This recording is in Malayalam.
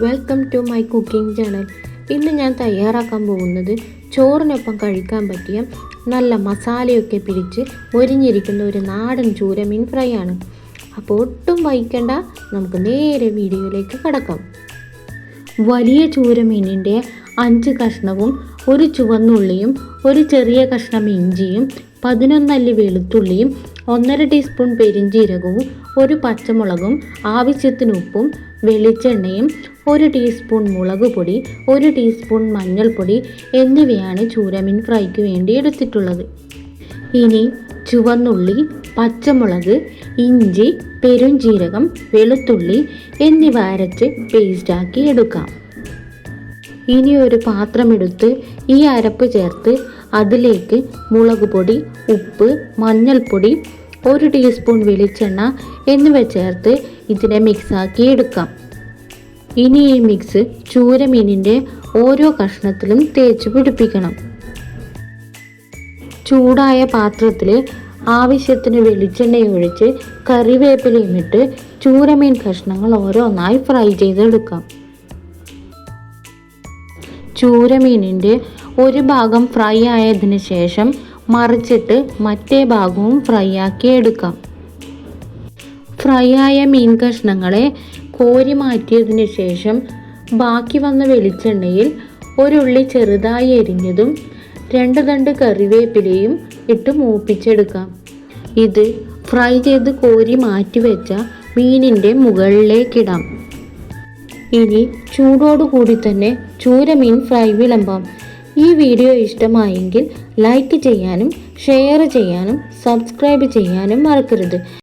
Welcome to my cooking channel. ഇന്ന് ഞാൻ തയ്യാറാക്കാൻ പോകുന്നത് ചോറിനൊപ്പം കഴിക്കാൻ പറ്റിയ നല്ല മസാലയൊക്കെ പിടിച്ച് ഒരിഞ്ഞിരിക്കുന്ന ഒരു നാടൻ ചൂരമീൻ ഫ്രൈ ആണ്. അപ്പോൾ ഒട്ടും വൈകണ്ട, നമുക്ക് നേരെ വീഡിയോയിലേക്ക് കടക്കാം. വലിയ ചൂരമീനിൻ്റെ 5 കഷ്ണവും ഒരു ചുവന്നുള്ളിയും ഒരു ചെറിയ കഷ്ണം ഇഞ്ചിയും 11 അല്ലി വെളുത്തുള്ളിയും 1.5 ടീസ്പൂൺ പെരിഞ്ജീരകവും ഒരു പച്ചമുളകും ആവശ്യത്തിന് ഉപ്പും വെളിച്ചെണ്ണയും 1 ടീസ്പൂൺ മുളക് പൊടി 1 ടീസ്പൂൺ മഞ്ഞൾപ്പൊടി എന്നിവയാണ് ചൂരമീൻ ഫ്രൈക്ക് വേണ്ടി എടുത്തിട്ടുള്ളത്. ഇനി ചുവന്നുള്ളി, പച്ചമുളക്, ഇഞ്ചി, പെരുംജീരകം, വെളുത്തുള്ളി എന്നിവ അരച്ച് പേസ്റ്റാക്കി എടുക്കാം. ഇനി ഒരു പാത്രമെടുത്ത് ഈ അരപ്പ് ചേർത്ത് അതിലേക്ക് മുളക് പൊടി, ഉപ്പ്, മഞ്ഞൾപ്പൊടി, 1 ടീസ്പൂൺ വെളിച്ചെണ്ണ എന്നിവ ചേർത്ത് ഇതിനെ മിക്സാക്കി എടുക്കാം. ഇനി ഈ മിക്സ് ചൂരമീനിൻ്റെ ഓരോ കഷ്ണത്തിലും തേച്ച് പിടിപ്പിക്കണം. ചൂടായ പാത്രത്തിൽ ആവശ്യത്തിന് വെളിച്ചെണ്ണ ഒഴിച്ച് കറിവേപ്പിലയും ഇട്ട് ചൂരമീൻ കഷ്ണങ്ങൾ ഓരോന്നായി ഫ്രൈ ചെയ്തെടുക്കാം. ചൂരമീനിൻ്റെ ഒരു ഭാഗം ഫ്രൈ ആയതിനു ശേഷം മറിച്ചിട്ട് മറ്റേ ഭാഗവും ഫ്രൈ ആക്കി എടുക്കാം. ഫ്രൈ ആയ മീൻ കഷ്ണങ്ങളെ കോരി മാറ്റിയതിനു ശേഷം ബാക്കി വന്ന വെളിച്ചെണ്ണയിൽ ഒരു ഉള്ളി ചെറുതായി എരിഞ്ഞതും 2 തണ്ട് കറിവേപ്പിലയും ഇട്ട് മൂപ്പിച്ചെടുക്കാം. ഇത് ഫ്രൈ ചെയ്ത് കോരി മാറ്റി വെച്ച മീനിൻ്റെ മുകളിലേക്കിടാം. ഇനി ചൂടോടുകൂടി തന്നെ ചൂരമീൻ ഫ്രൈ വിളമ്പാം. ഈ വീഡിയോ ഇഷ്ടമായെങ്കിൽ ലൈക്ക് ചെയ്യാനും ഷെയർ ചെയ്യാനും സബ്സ്ക്രൈബ് ചെയ്യാനും മറക്കരുത്.